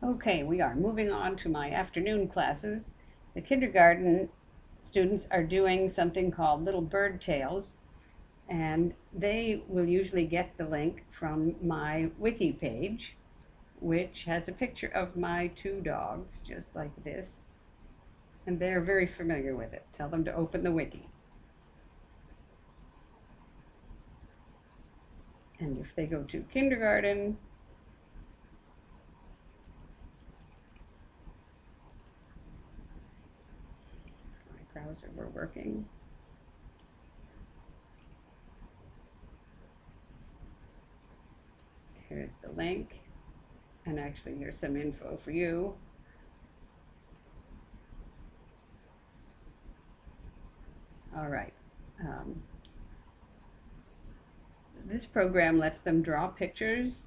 Okay, we are moving on to my afternoon classes. The kindergarten students are doing something called Little Bird Tales, and they will usually get the link from my wiki page, which has a picture of my two dogs, just like this, and they're very familiar with it. Tell them to open the wiki. And if they go to kindergarten, my browser were working. Here's the link, and actually here's some info for you. All right. Um, this program lets them draw pictures,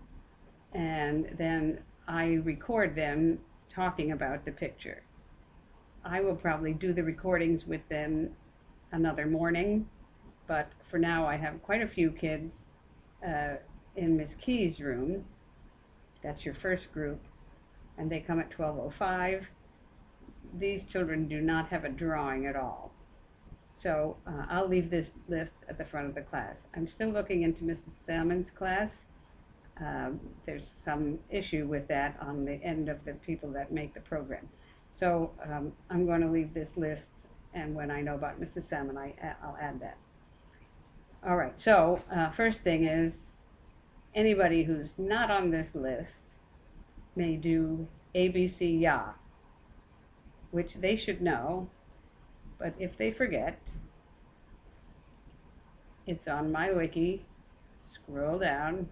and then I record them talking about the picture. I will probably do the recordings with them another morning, but for now I have quite a few kids uh, in Miss Key's room. That's your first group, and they come at 12:05. These children do not have a drawing at all. So I'll leave this list at the front of the class. I'm still looking into Mrs. Salmon's class. There's some issue with that on the end of the people that make the program. So I'm going to leave this list, and when I know about Mrs. Salmon, I'll add that. All right, so first thing is anybody who's not on this list may do ABC Ya, which they should know, but if they forget, it's on my wiki. Scroll down,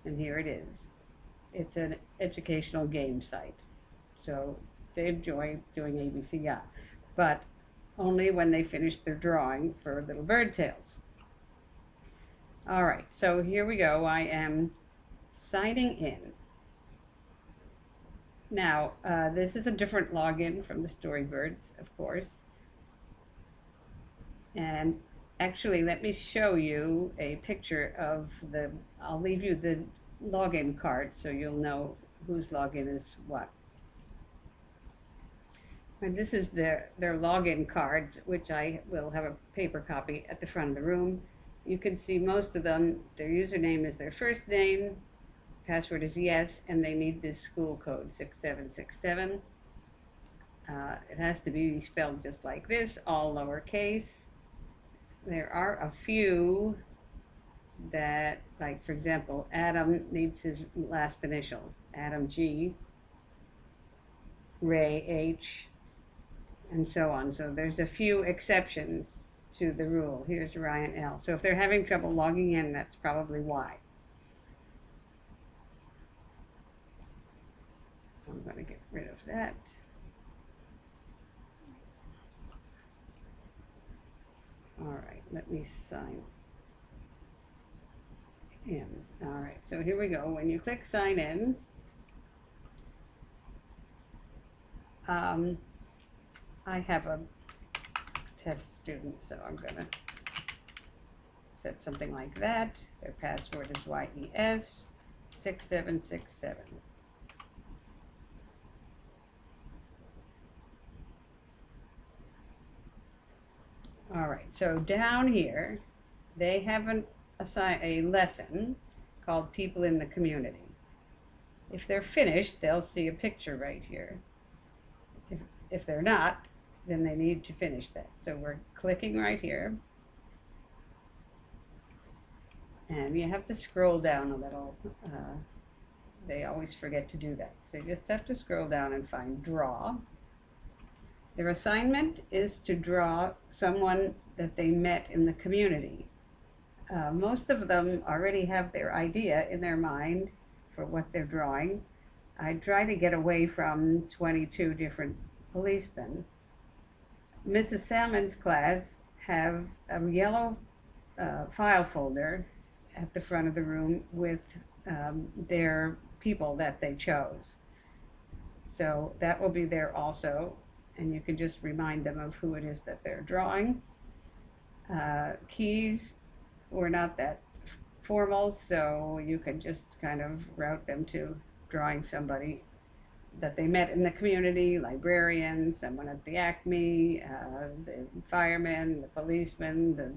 and here it is. It's an educational game site. So they enjoy doing ABC Ya, but only when they finish their drawing for Little Bird Tales. All right, so here we go. I am signing in. Now, this is a different login from the Storybirds, of course. And actually, let me show you a picture of I'll leave you the login card so you'll know whose login is what. And this is their login cards, which I will have a paper copy at the front of the room. You can see most of them, their username is their first name, password is yes, and they need this school code 6767. It has to be spelled just like this, all lowercase. There are a few that, like for example, Adam needs his last initial, Adam G, Ray H, and so on. So there's a few exceptions to the rule. Here's Ryan L. So if they're having trouble logging in, that's probably why. I'm going to get rid of that. All right, let me sign in. All right, so here we go. When you click sign in, I have a test student, so I'm going to set something like that. Their password is YES 6767. All right, so down here, they have a lesson called People in the Community. If they're finished, they'll see a picture right here. If they're not, then they need to finish that. So we're clicking right here. And you have to scroll down a little. They always forget to do that. So you just have to scroll down and find draw. Their assignment is to draw someone that they met in the community. Most of them already have their idea in their mind for what they're drawing. I try to get away from 22 different policemen. Mrs. Salmon's class have a yellow file folder at the front of the room with their people that they chose. So that will be there also, and you can just remind them of who it is that they're drawing. Keys were not that formal, so you can just kind of route them to drawing somebody that they met in the community, librarian, someone at the Acme, the fireman, the policeman, the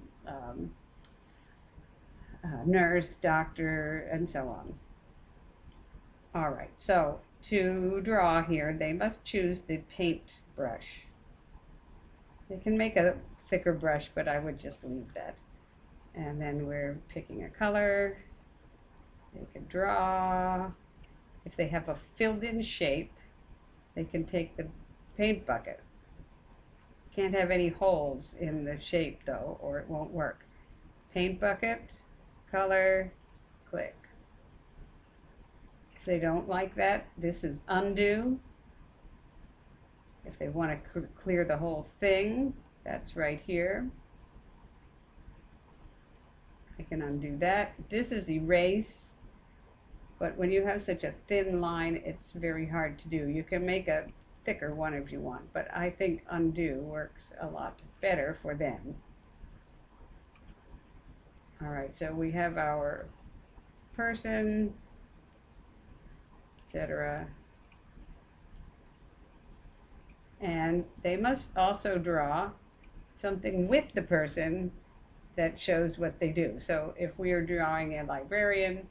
nurse, doctor, and so on. All right, so to draw here, they must choose the paint brush. They can make a thicker brush, but I would just leave that. And then we're picking a color. They can draw. If they have a filled-in shape, they can take the paint bucket. Can't have any holes in the shape though, or it won't work. Paint bucket, color, click. If they don't like that, this is undo. If they want to clear the whole thing, that's right here. I can undo that. This is erase, but when you have such a thin line, it's very hard to do. You can make a thicker one if you want, but I think undo works a lot better for them. All right, so we have our person, etc. And they must also draw something with the person that shows what they do. So if we are drawing a librarian,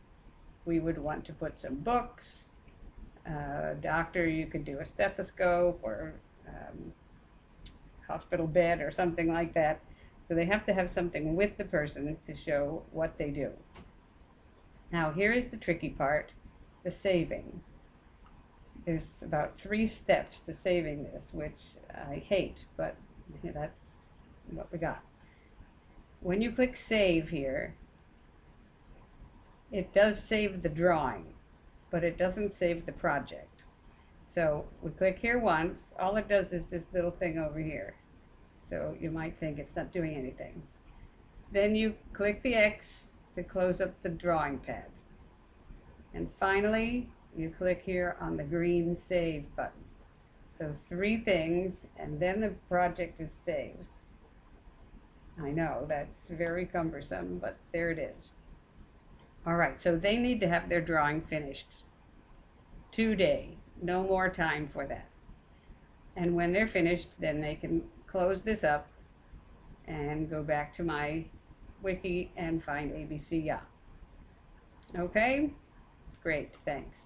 we would want to put some books. Doctor, you could do a stethoscope or hospital bed or something like that. So they have to have something with the person to show what they do. Now here is the tricky part, the saving. There's about 3 steps to saving this, which I hate, but that's what we got. When you click save here, it does save the drawing, but it doesn't save the project. So we click here once, all it does is this little thing over here. So you might think it's not doing anything. Then you click the X to close up the drawing pad. And finally, you click here on the green save button. So 3 things, and then the project is saved. I know, that's very cumbersome, but there it is. All right, so they need to have their drawing finished today. No more time for that. And when they're finished, then they can close this up and go back to my wiki and find ABC Ya. Okay? Great, thanks.